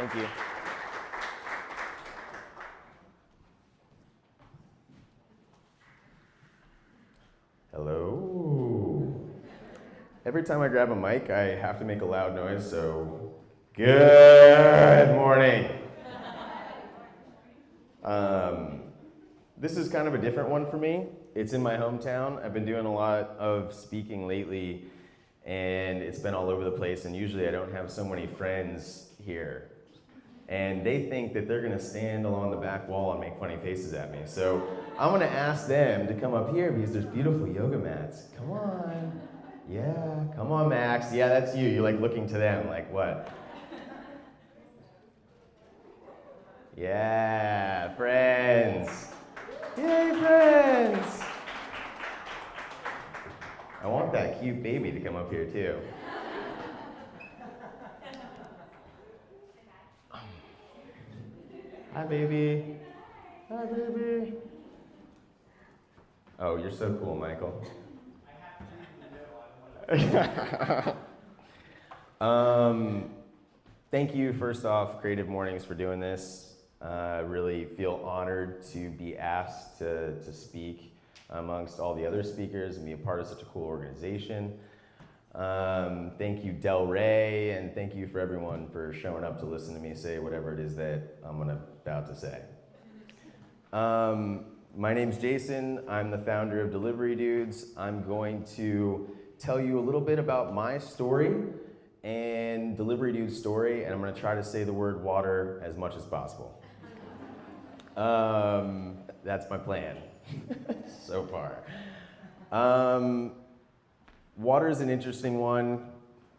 Thank you. Hello. Every time I grab a mic, I have to make a loud noise, so good morning. This is kind of a different one for me. It's in my hometown. I've been doing a lot of speaking lately, and it's been all over the place, and usually I don't have so many friends here. And they think that they're gonna stand along the back wall and make funny faces at me. So I'm gonna ask them to come up here because there's beautiful yoga mats. Come on. Yeah, come on, Max. Yeah, that's you. You're like looking to them, like what? Yeah, friends. Yay, friends. I want that cute baby to come up here too. Hi, baby. Hi, baby. Oh, you're so cool, Michael. Thank you, first off, Creative Mornings, for doing this. I really feel honored to be asked to speak amongst all the other speakers and be a part of such a cool organization. Thank you, Del Rey, and thank you for everyone for showing up to listen to me say whatever it is that I'm about to say. My name's Jayson. I'm the founder of Delivery Dudes. I'm going to tell you a little bit about my story and Delivery Dude's story, and I'm going to try to say the word water as much as possible. That's my plan so far. Water is an interesting one.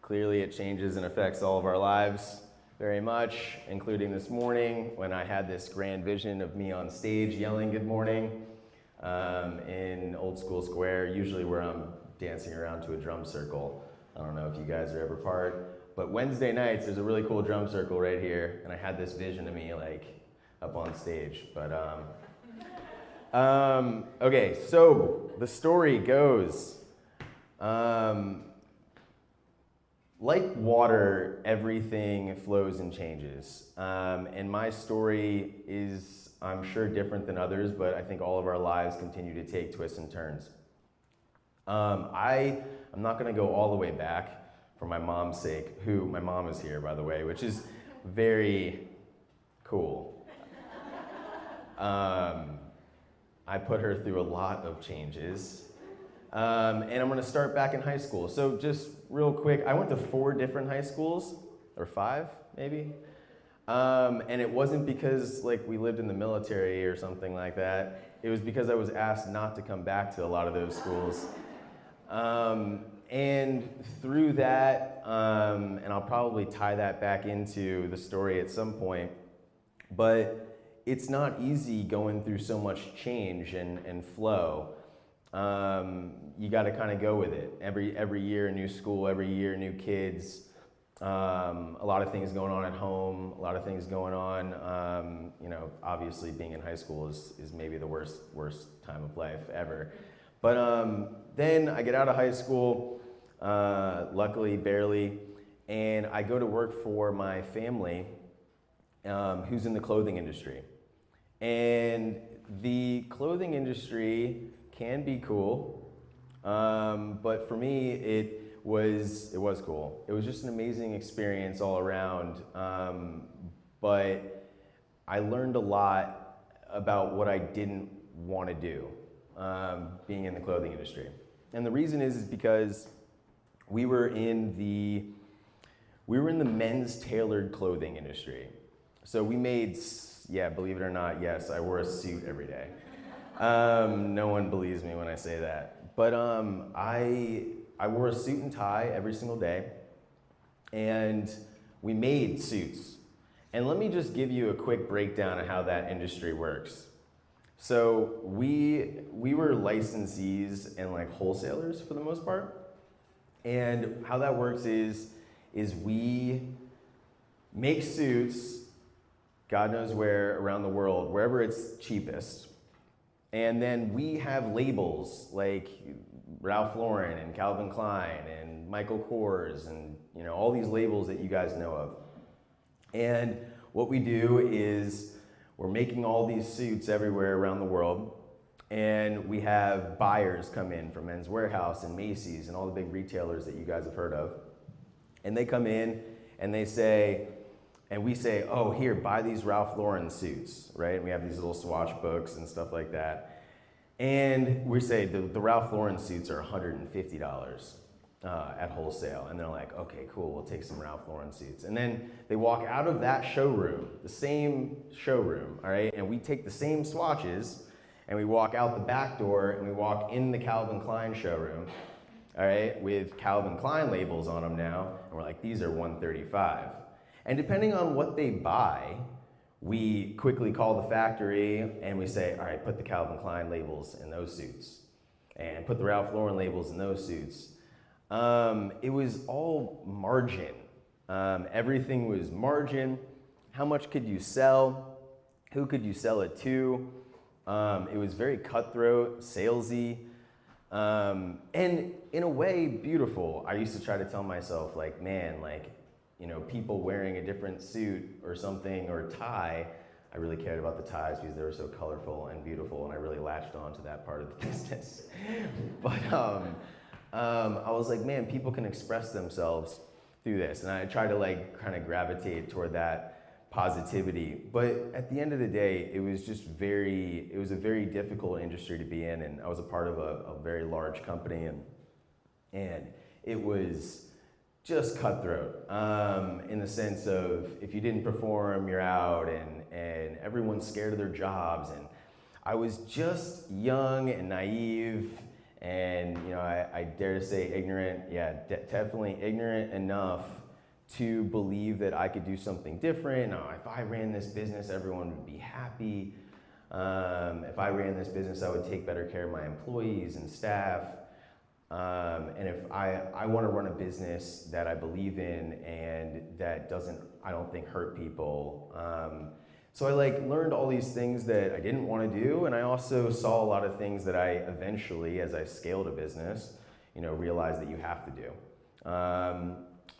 Clearly it changes and affects all of our lives very much, including this morning when I had this grand vision of me on stage yelling good morning in Old School Square, usually where I'm dancing around to a drum circle. I don't know if you guys are ever part, but Wednesday nights there's a really cool drum circle right here, and I had this vision of me like up on stage. But okay, so the story goes, like water, everything flows and changes. And my story is, I'm sure, different than others, but I think all of our lives continue to take twists and turns. I'm not going to go all the way back for my mom's sake, who, my mom is here, by the way, which is very cool. I put her through a lot of changes. And I'm going to start back in high school. So just real quick, I went to 4 different high schools, or 5 maybe. And it wasn't because like we lived in the military or something like that. It was because I was asked not to come back to a lot of those schools. And through that, and I'll probably tie that back into the story at some point, but it's not easy going through so much change and flow. You got to kind of go with it. Every year, a new school, every year, new kids, a lot of things going on at home, a lot of things going on. You know, obviously being in high school is maybe the worst time of life ever. But then I get out of high school, luckily, barely, and I go to work for my family, who's in the clothing industry. And the clothing industry can be cool, but for me, it was cool. It was just an amazing experience all around, but I learned a lot about what I didn't want to do, being in the clothing industry. And the reason is because we were in the men's tailored clothing industry. So we made, yeah, believe it or not, yes, I wore a suit every day. No one believes me when I say that. But I wore a suit and tie every single day, and we made suits. And let me just give you a quick breakdown of how that industry works. So we were licensees and like wholesalers for the most part. And how that works is we make suits, God knows where around the world, wherever it's cheapest. And then we have labels like Ralph Lauren and Calvin Klein and Michael Kors and all these labels that you guys know of. And what we do is we're making all these suits everywhere around the world, and we have buyers come in from Men's Warehouse and Macy's and all the big retailers that you guys have heard of. And they come in and they say, and we say, oh, here, buy these Ralph Lauren suits, right? And we have these little swatch books and stuff like that. And we say the Ralph Lauren suits are $150 at wholesale. And they're like, okay, cool, we'll take some Ralph Lauren suits. And then they walk out of that showroom, the same showroom, all right? And we take the same swatches and we walk out the back door and we walk in the Calvin Klein showroom, all right, with Calvin Klein labels on them now. And we're like, these are $135. And depending on what they buy, we quickly call the factory and we say, all right, put the Calvin Klein labels in those suits and put the Ralph Lauren labels in those suits. It was all margin. Everything was margin. How much could you sell? Who could you sell it to? It was very cutthroat, salesy, and in a way beautiful. I used to try to tell myself, like, man, like, you know, people wearing a different suit or something or tie. I really cared about the ties because they were so colorful and beautiful, and I really latched on to that part of the business. But I was like, man, people can express themselves through this, and I tried to like kind of gravitate toward that positivity. But at the end of the day, it was just it was a very difficult industry to be in, and I was a part of a very large company, and it was just cutthroat in the sense of if you didn't perform, you're out, and everyone's scared of their jobs. And I was just young and naive, and you know, I dare to say ignorant. Yeah, definitely ignorant enough to believe that I could do something different. If I ran this business, everyone would be happy. If I ran this business, I would take better care of my employees and staff. And if I want to run a business that I believe in and that doesn't, I don't think, hurt people. So I like learned all these things that I didn't want to do, and I also saw a lot of things that I eventually, as I scaled a business, you know, realized that you have to do.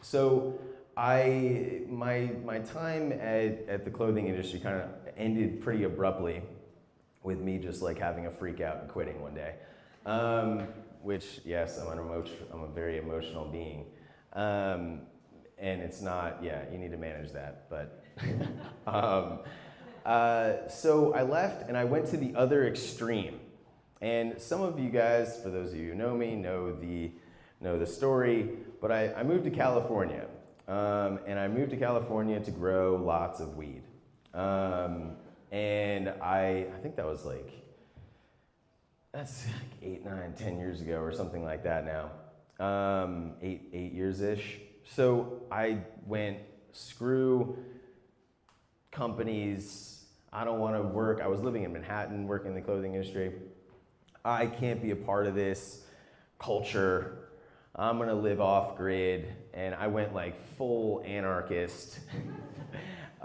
So my time at the clothing industry kind of ended pretty abruptly with me just like having a freak out and quitting one day. Which, yes, I'm a very emotional being. And it's not, yeah, you need to manage that, but. So I left and I went to the other extreme. And some of you guys, for those of you who know me, know the story, but I moved to California. And I moved to California to grow lots of weed. And I think that was like, that's like 8, 9, 10 years ago or something like that now. 8 years-ish. So I went, screw companies, I don't want to work. I was living in Manhattan, working in the clothing industry. I can't be a part of this culture. I'm gonna live off grid. And I went like full anarchist,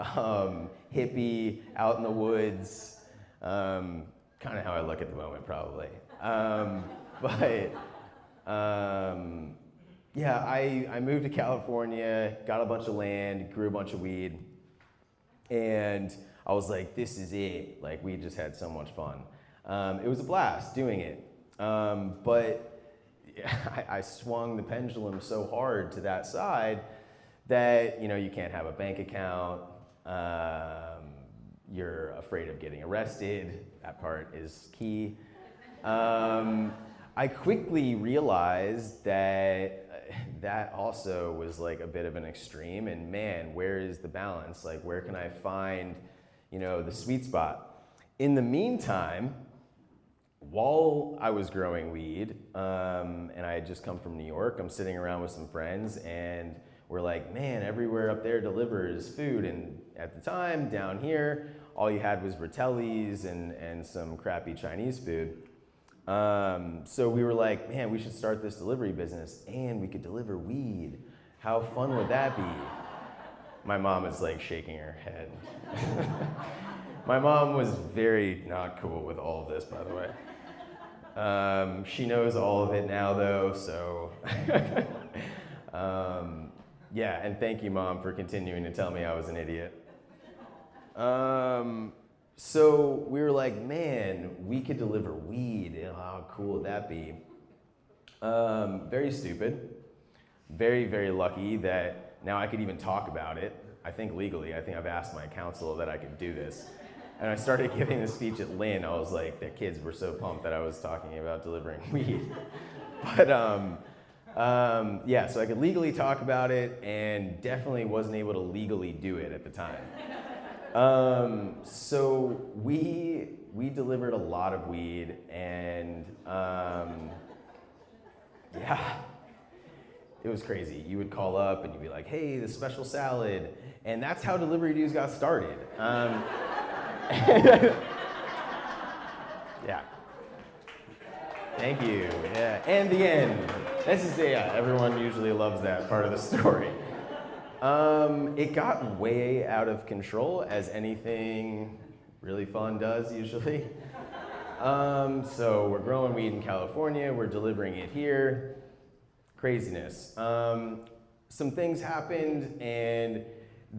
hippie, out in the woods. Kind of how I look at the moment, probably. Yeah, I moved to California, got a bunch of land, grew a bunch of weed, and I was like, this is it. Like, we just had so much fun. It was a blast doing it, but I swung the pendulum so hard to that side that, you know, you can't have a bank account. You're afraid of getting arrested. That part is key. I quickly realized that also was like a bit of an extreme, and man, where is the balance? Like, where can I find, you know, the sweet spot? In the meantime, while I was growing weed, and I had just come from New York, I'm sitting around with some friends, and we're like, man, everywhere up there delivers food, and at the time, down here, all you had was Rotellis and some crappy Chinese food. So we were like, man, we should start this delivery business, and we could deliver weed. How fun would that be? My mom is like shaking her head. My mom was very not cool with all of this, by the way. She knows all of it now, though, so. Yeah, and thank you, Mom, for continuing to tell me I was an idiot. So we were like, man, we could deliver weed. How cool would that be? Very stupid. Very, very lucky that now I could even talk about it. I think legally. I think I've asked my counsel that I could do this. And I started giving the speech at Lynn. I was like, the kids were so pumped that I was talking about delivering weed. But yeah, so I could legally talk about it and definitely wasn't able to legally do it at the time. So we delivered a lot of weed, and yeah, it was crazy. You would call up and you'd be like, hey, the special salad. And that's how delivery dudes got started. Yeah. Thank you. Yeah. And the end. This is, yeah, everyone usually loves that part of the story. It got way out of control, as anything really fun does usually. So we're growing weed in California, we're delivering it here. Craziness. Some things happened, and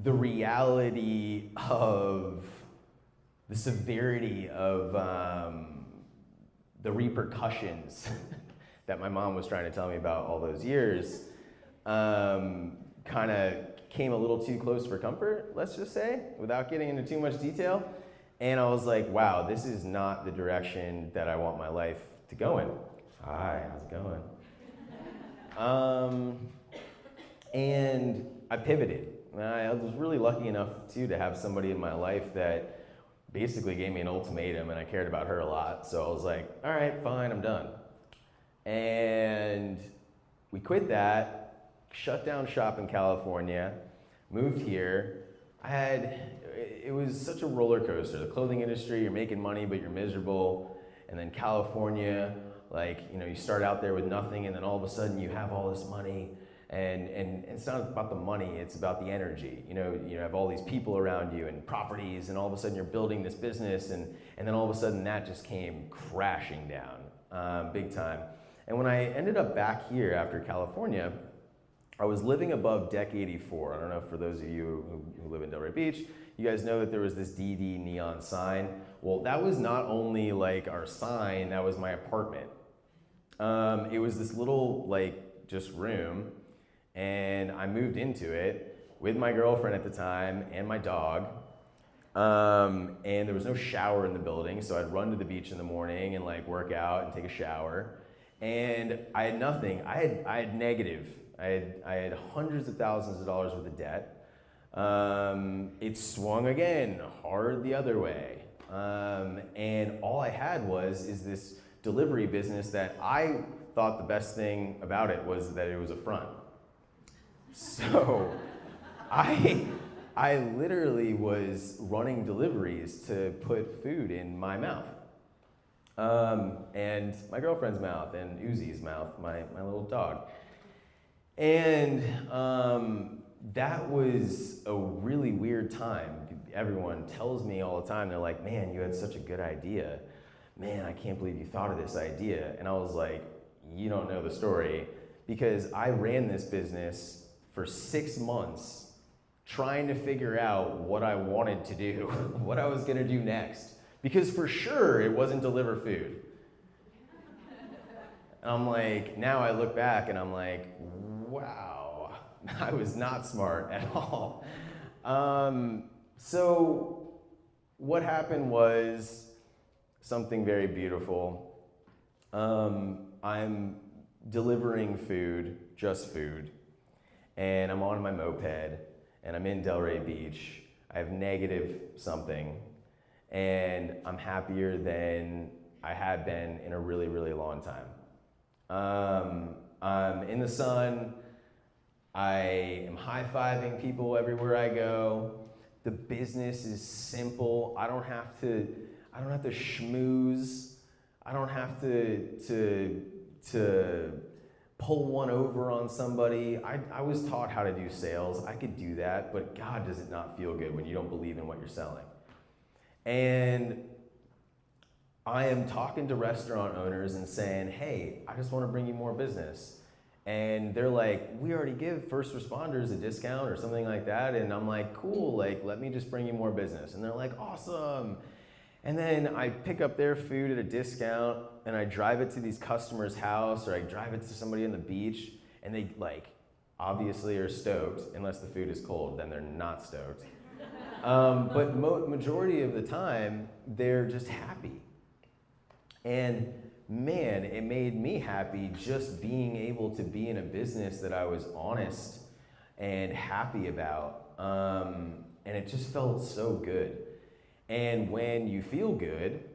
the reality of the severity of the repercussions that my mom was trying to tell me about all those years kind of came a little too close for comfort, let's just say, without getting into too much detail. And I was like, wow, this is not the direction that I want my life to go in. Hi, how's it going? And I pivoted. I was really lucky enough, too, to have somebody in my life that basically gave me an ultimatum, and I cared about her a lot. So I was like, all right, fine, I'm done. And we quit that, shut down shop in California, moved here. It was such a roller coaster. The clothing industry, you're making money, but you're miserable. And then California, like, you know, you start out there with nothing, and then all of a sudden you have all this money. And it's not about the money, it's about the energy. You know, you have all these people around you and properties, and all of a sudden you're building this business, and then all of a sudden that just came crashing down, big time. And when I ended up back here after California, I was living above deck 84. I don't know, for those of you who live in Delray Beach, you guys know that there was this DD neon sign. Well, that was not only like our sign, that was my apartment. It was this little, like, just room. And I moved into it with my girlfriend at the time and my dog. And there was no shower in the building, so I'd run to the beach in the morning and like work out and take a shower. And I had nothing. I had negative. I had hundreds of thousands of dollars worth of debt. It swung again hard the other way. And all I had is this delivery business that I thought the best thing about it was that it was a front. So I literally was running deliveries to put food in my mouth, and my girlfriend's mouth, and Uzi's mouth, my little dog. And that was a really weird time. Everyone tells me all the time, they're like, man, you had such a good idea. Man, I can't believe you thought of this idea. And I was like, you don't know the story, because I ran this business for 6 months trying to figure out what I wanted to do, what I was gonna do next. Because for sure it wasn't deliver food. And I'm like, now I look back and I'm like, wow, I was not smart at all. So what happened was something very beautiful. I'm delivering food, just food, and I'm on my moped, and I'm in Delray Beach. I have negative something, and I'm happier than I have been in a really, really long time. I'm in the sun. I am high-fiving people everywhere I go. The business is simple. I don't have to schmooze. I don't have to pull one over on somebody. I was taught how to do sales. I could do that, but God, does it not feel good when you don't believe in what you're selling. And I am talking to restaurant owners and saying, hey, I just want to bring you more business. And they're like, we already give first responders a discount or something like that. And I'm like, cool, like, let me just bring you more business. And they're like, awesome. And then I pick up their food at a discount and I drive it to these customers' house, or I drive it to somebody on the beach, and they like obviously are stoked, unless the food is cold, then they're not stoked. But majority of the time, they're just happy. And man, it made me happy just being able to be in a business that I was honest and happy about. And it just felt so good. And when you feel good,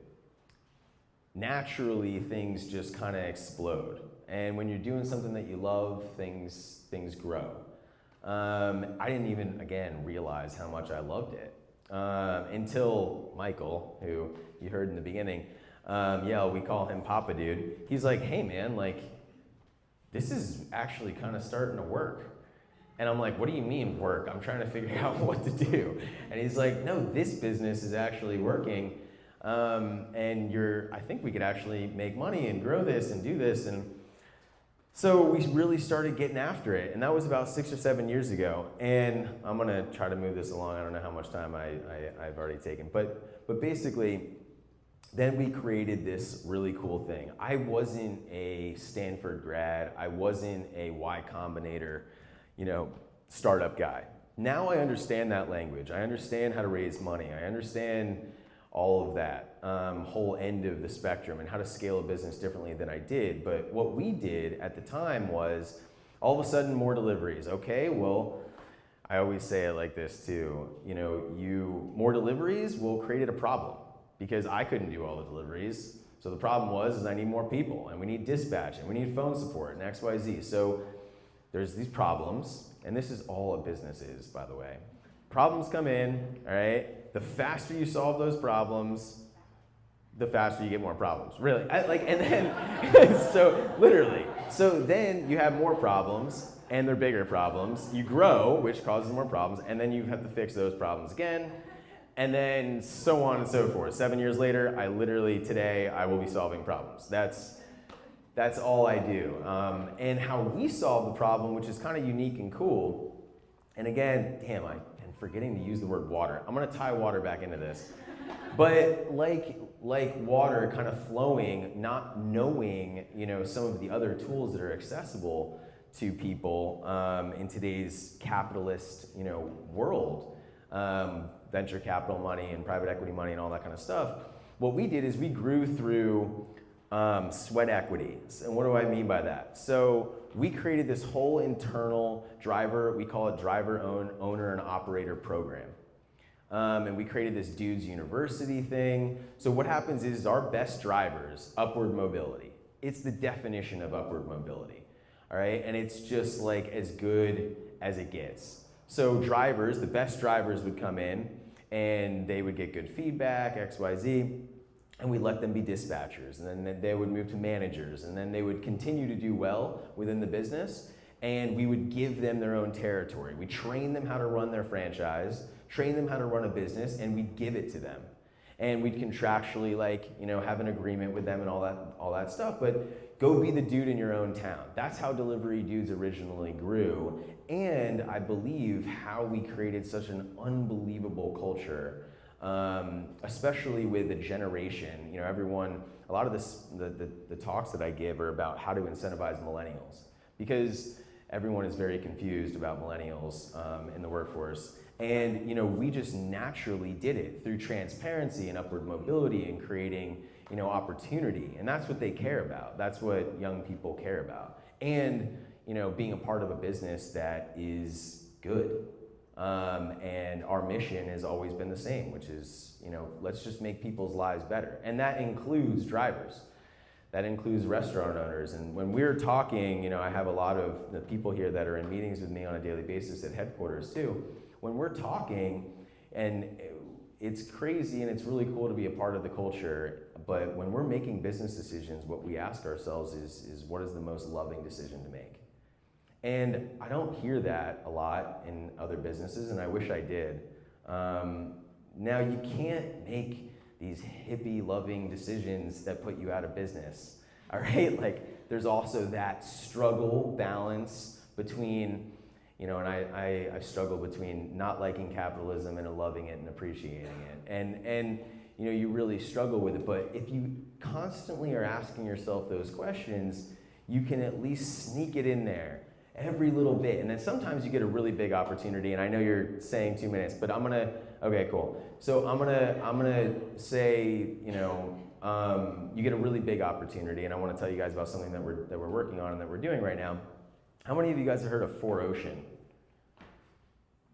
naturally things just kind of explode. And when you're doing something that you love, things grow. I didn't even, again, realize how much I loved it until Michael, who you heard in the beginning, we call him Papa Dude. He's like, hey man, like, this is actually kind of starting to work. And I'm like, what do you mean work? I'm trying to figure out what to do. And he's like, no, this business is actually working. And I think we could actually make money and grow this and do this. And so we really started getting after it. And that was about 6 or 7 years ago. And I'm gonna try to move this along. I don't know how much time I've already taken. But basically, then we created this really cool thing. I wasn't a Stanford grad. I wasn't a Y Combinator, startup guy. Now I understand that language. I understand how to raise money. I understand all of that whole end of the spectrum and how to scale a business differently than I did. But what we did at the time was all of a sudden more deliveries. Okay, well, I always say it like this too. More deliveries, well, created a problem because I couldn't do all the deliveries. So the problem was I need more people, and we need dispatch, and we need phone support, and X, Y, Z. So there's these problems, and this is all a business is, by the way. Problems come in, all right? The faster you solve those problems, the faster you get more problems. Really, so literally. So then you have more problems, and they're bigger problems. You grow, which causes more problems, and then you have to fix those problems again, and then so on and so forth. 7 years later, today, I will be solving problems. That's all I do. And how we solve the problem, which is kind of unique and cool, and again, damn, I'm forgetting to use the word water. I'm gonna tie water back into this. But like water kind of flowing, not knowing, some of the other tools that are accessible to people in today's capitalist, world, venture capital money and private equity money and all that kind of stuff. What we did is we grew through sweat equity. And what do I mean by that? So we created this whole internal we call it driver owner and operator program. And we created this dude's university thing. So what happens is our best drivers, upward mobility. It's the definition of upward mobility, all right? And it's just like as good as it gets. So drivers, the best drivers would come in and they would get good feedback, X, Y, Z, and we let them be dispatchers. And then they would move to managers, and then they would continue to do well within the business, and we would give them their own territory. We train them how to run their franchise, train them how to run a business, and we'd give it to them. And we'd contractually have an agreement with them and all that stuff, but go be the dude in your own town. That's how Delivery Dudes originally grew, and I believe how we created such an unbelievable culture, especially with the generation. A lot of the talks that I give are about how to incentivize millennials, because everyone is very confused about millennials in the workforce. And we just naturally did it through transparency and upward mobility and creating opportunity. And that's what they care about. That's what young people care about. And being a part of a business that is good. And our mission has always been the same, which is, let's just make people's lives better. And that includes drivers. That includes restaurant owners. And when we're talking, I have a lot of the people here that are in meetings with me on a daily basis at headquarters too. When we're talking, and it's crazy and it's really cool to be a part of the culture, but when we're making business decisions, what we ask ourselves is what is the most loving decision to make? And I don't hear that a lot in other businesses, and I wish I did. Now, you can't make these hippie loving decisions that put you out of business, all right? there's also that struggle balance between, and I struggle between not liking capitalism and loving it and appreciating it. And you really struggle with it. But if you constantly are asking yourself those questions, you can at least sneak it in there every little bit. And then sometimes you get a really big opportunity. And I know you're saying 2 minutes, but okay, cool. So I'm gonna say, you get a really big opportunity, and I want to tell you guys about something that we're working on and that we're doing right now. How many of you guys have heard of 4Ocean?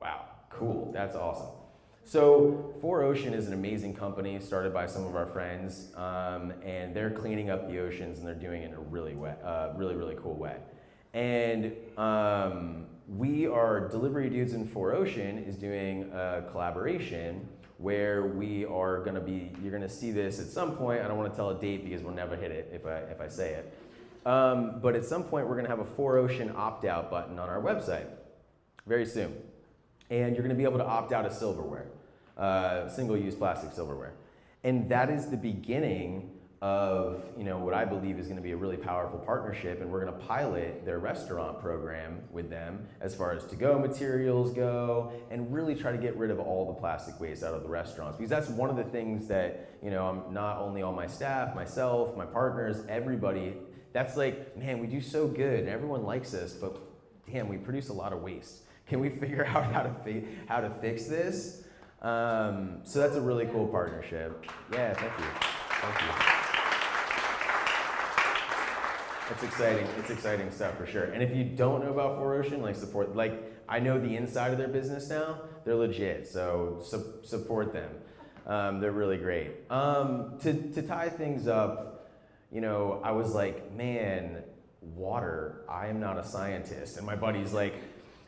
Wow, cool, that's awesome. So 4Ocean is an amazing company started by some of our friends, and they're cleaning up the oceans, and they're doing it in a really really cool way. And we are Delivery Dudes in 4Ocean is doing a collaboration where we are going to be, you're going to see this at some point. I don't want to tell a date because we'll never hit it if I say it. But at some point we're going to have a 4Ocean opt-out button on our website very soon. And you're going to be able to opt out of silverware, single-use plastic silverware. And that is the beginning of what I believe is going to be a really powerful partnership, and we're going to pilot their restaurant program with them as far as to-go materials go, and really try to get rid of all the plastic waste out of the restaurants, because that's one of the things that I'm not only on my staff, myself, my partners, everybody. That's like, man, we do so good and everyone likes us, but damn, we produce a lot of waste. Can we figure out how to fix this? So that's a really cool partnership. Yeah, thank you. It's exciting. It's exciting stuff for sure. And if you don't know about 4Ocean, I know the inside of their business now. They're legit, so support them. They're really great. To tie things up, I was like, man, water. I am not a scientist, and my buddy's like,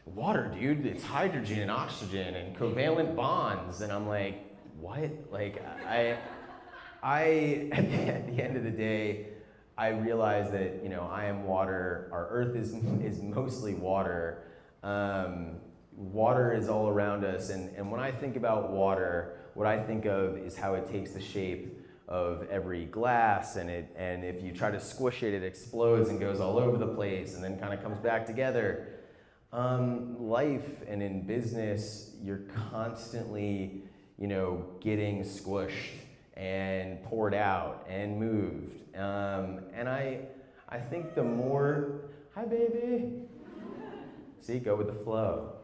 water, dude. It's hydrogen and oxygen and covalent bonds, and I'm like, what? Like, I at the end of the day, I realize that I am water. Our Earth is mostly water. Water is all around us, and when I think about water, what I think of is how it takes the shape of every glass, and if you try to squish it, it explodes and goes all over the place, and then kind of comes back together. Life and in business, you're constantly getting squished and poured out and moved. And I think the more, hi baby, see, go with the flow.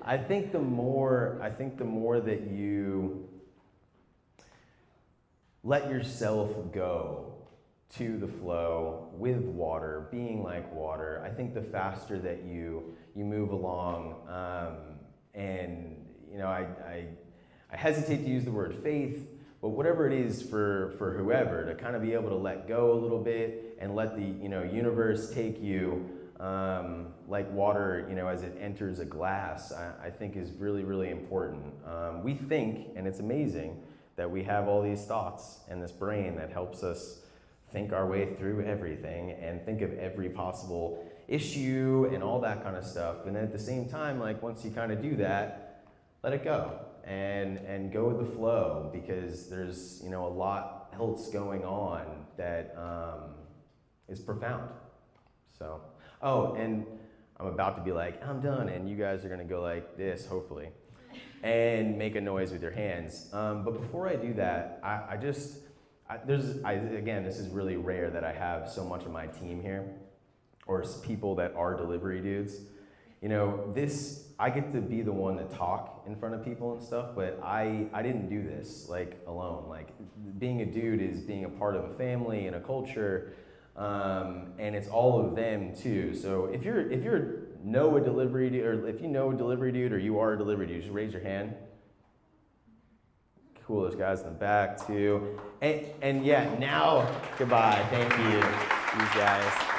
I think the more that you let yourself go to the flow with water, being like water, I think the faster that you move along, and I hesitate to use the word faith, but whatever it is for whoever, to kind of be able to let go a little bit and let the universe take you like water, as it enters a glass, I think is really, really important. We think, and it's amazing, that we have all these thoughts and this brain that helps us think our way through everything and think of every possible issue and all that kind of stuff. And then at the same time, like once you kind of do that, let it go and go with the flow, because there's a lot else going on that is profound. So, oh, and I'm about to be like, I'm done, and you guys are gonna go like this, hopefully, and make a noise with your hands. But before I do that, again, this is really rare that I have so much of my team here, or people that are delivery dudes. I get to be the one to talk in front of people and stuff, but I didn't do this alone. Like, being a dude is being a part of a family and a culture, and it's all of them too. So if you know a delivery dude, or you are a delivery dude, just raise your hand. Cool, there's guys in the back too. And yeah, now, goodbye, thank you, these guys.